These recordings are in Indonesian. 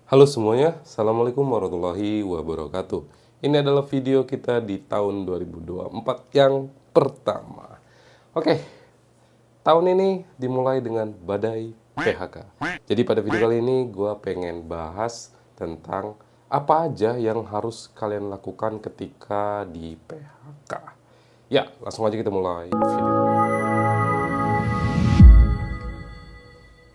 Halo semuanya, Assalamualaikum warahmatullahi wabarakatuh. Ini adalah video kita di tahun 2024 yang pertama. Oke, tahun ini dimulai dengan badai PHK. Jadi pada video kali ini gue pengen bahas tentang apa aja yang harus kalian lakukan ketika di PHK. Ya, langsung aja kita mulai video.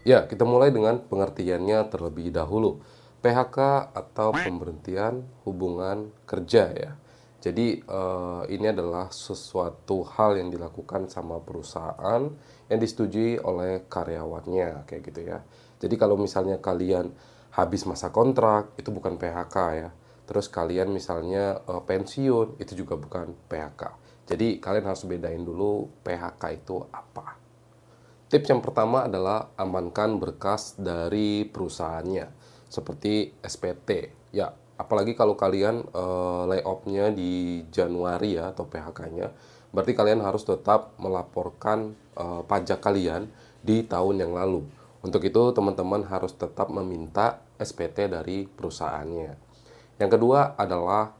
Ya, kita mulai dengan pengertiannya terlebih dahulu. PHK atau pemberhentian hubungan kerja ya. Jadi ini adalah sesuatu hal yang dilakukan sama perusahaan yang disetujui oleh karyawannya kayak gitu ya. Jadi kalau misalnya kalian habis masa kontrak itu bukan PHK ya. Terus kalian misalnya pensiun itu juga bukan PHK. Jadi kalian harus bedain dulu PHK itu apa. Tips yang pertama adalah amankan berkas dari perusahaannya, seperti SPT. Ya, apalagi kalau kalian layoff-nya di Januari ya atau PHK-nya, berarti kalian harus tetap melaporkan pajak kalian di tahun yang lalu. Untuk itu, teman-teman harus tetap meminta SPT dari perusahaannya. Yang kedua adalah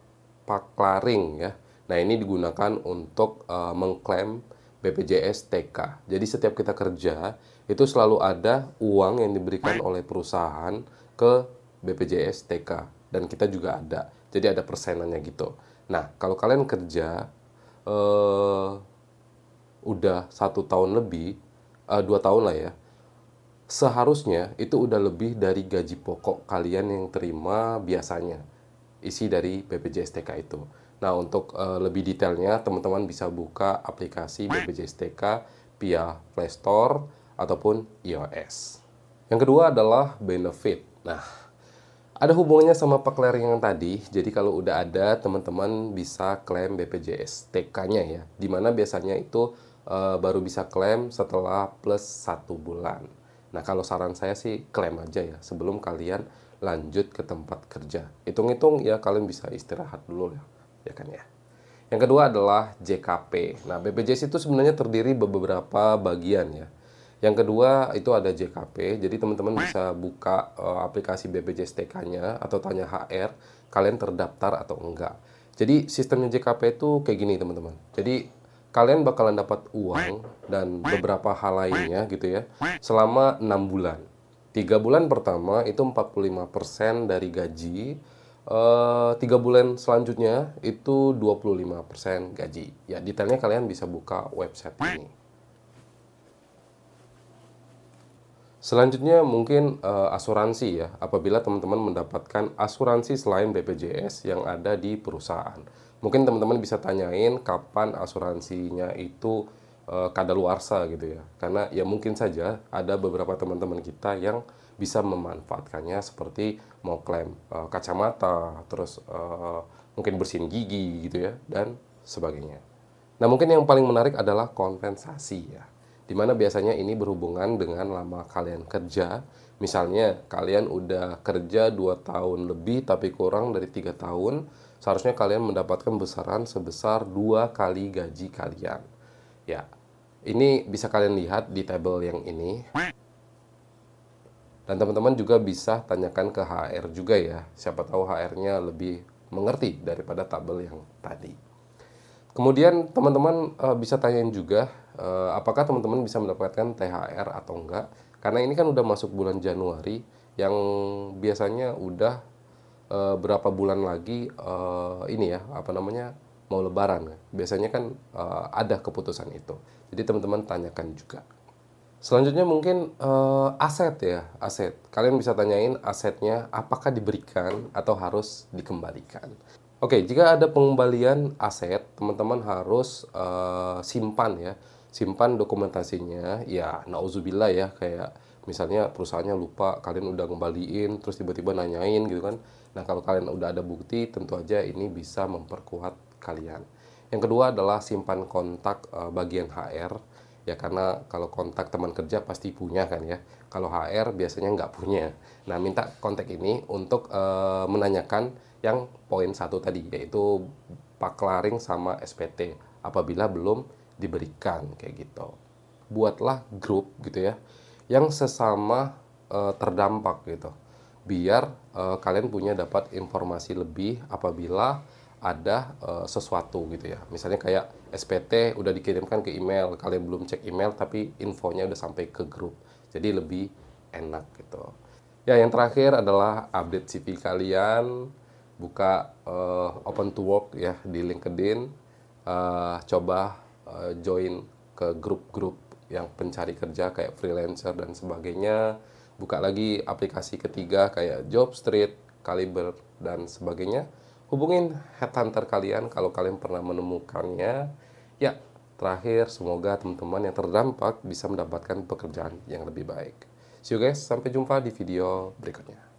paklaring ya. Nah, ini digunakan untuk mengklaim BPJS TK. Jadi setiap kita kerja, itu selalu ada uang yang diberikan oleh perusahaan ke BPJS TK. Dan kita juga ada. Jadi ada persenannya gitu. Nah, kalau kalian kerja udah 1 tahun lebih, 2 tahun lah ya, seharusnya itu udah lebih dari gaji pokok kalian yang terima biasanya, isi dari BPJS TK itu. Nah, untuk lebih detailnya, teman-teman bisa buka aplikasi BPJS TK via Play Store ataupun iOS. Yang kedua adalah benefit. Nah, ada hubungannya sama paklaring yang tadi. Jadi kalau udah ada, teman-teman bisa klaim BPJS TK-nya ya. Dimana biasanya itu baru bisa klaim setelah plus 1 bulan. Nah, kalau saran saya sih klaim aja ya sebelum kalian lanjut ke tempat kerja. Hitung-hitung ya kalian bisa istirahat dulu ya kan ya. Yang kedua adalah JKP. Nah, BPJS itu sebenarnya terdiri beberapa bagian ya. Yang kedua itu ada JKP. Jadi teman-teman bisa buka aplikasi BPJS TK-nya atau tanya HR, kalian terdaftar atau enggak. Jadi sistemnya JKP itu kayak gini teman-teman. Jadi kalian bakalan dapat uang dan beberapa hal lainnya gitu ya selama 6 bulan. 3 bulan pertama itu 45% dari gaji. 3 bulan selanjutnya itu 25% gaji. Ya, detailnya kalian bisa buka website ini. Selanjutnya mungkin asuransi ya, apabila teman-teman mendapatkan asuransi selain BPJS yang ada di perusahaan. Mungkin teman-teman bisa tanyain kapan asuransinya itu kadaluarsa gitu ya. Karena ya mungkin saja ada beberapa teman-teman kita yang bisa memanfaatkannya seperti mau klaim kacamata, terus mungkin bersihin gigi gitu ya, dan sebagainya. Nah, mungkin yang paling menarik adalah kompensasi ya. Dimana biasanya ini berhubungan dengan lama kalian kerja. Misalnya kalian udah kerja 2 tahun lebih tapi kurang dari 3 tahun, seharusnya kalian mendapatkan besaran sebesar 2 kali gaji kalian. Ya, ini bisa kalian lihat di tabel yang ini. Dan teman-teman juga bisa tanyakan ke HR juga ya. Siapa tahu HR-nya lebih mengerti daripada tabel yang tadi. Kemudian teman-teman bisa tanyain juga apakah teman-teman bisa mendapatkan THR atau enggak. Karena ini kan udah masuk bulan Januari yang biasanya udah berapa bulan lagi ini ya, apa namanya, mau lebaran. Biasanya kan ada keputusan itu. Jadi teman-teman tanyakan juga. Selanjutnya mungkin aset ya, aset. Kalian bisa tanyain asetnya apakah diberikan atau harus dikembalikan. Oke, jika ada pengembalian aset, teman-teman harus simpan ya. Simpan dokumentasinya, ya nauzubillah ya, kayak misalnya perusahaannya lupa, kalian udah ngembaliin, terus tiba-tiba nanyain gitu kan. Nah, kalau kalian udah ada bukti, tentu aja ini bisa memperkuat kalian. Yang kedua adalah simpan kontak bagian HR. Ya, karena kalau kontak teman kerja pasti punya kan ya. Kalau HR biasanya nggak punya. Nah, minta kontak ini untuk menanyakan yang poin 1 tadi, yaitu paklaring sama SPT apabila belum diberikan kayak gitu. Buatlah grup gitu ya, yang sesama terdampak gitu. biar kalian punya dapat informasi lebih apabila ada sesuatu gitu ya. Misalnya kayak SPT udah dikirimkan ke email, kalian belum cek email tapi infonya udah sampai ke grup. Jadi lebih enak gitu. Ya, yang terakhir adalah update CV kalian, buka open to work ya di LinkedIn, coba join ke grup-grup yang pencari kerja kayak freelancer dan sebagainya. Buka lagi aplikasi ketiga kayak Jobstreet, Caliber, dan sebagainya. Hubungin headhunter kalian kalau kalian pernah menemukannya. Ya, terakhir semoga teman-teman yang terdampak bisa mendapatkan pekerjaan yang lebih baik. See you guys, sampai jumpa di video berikutnya.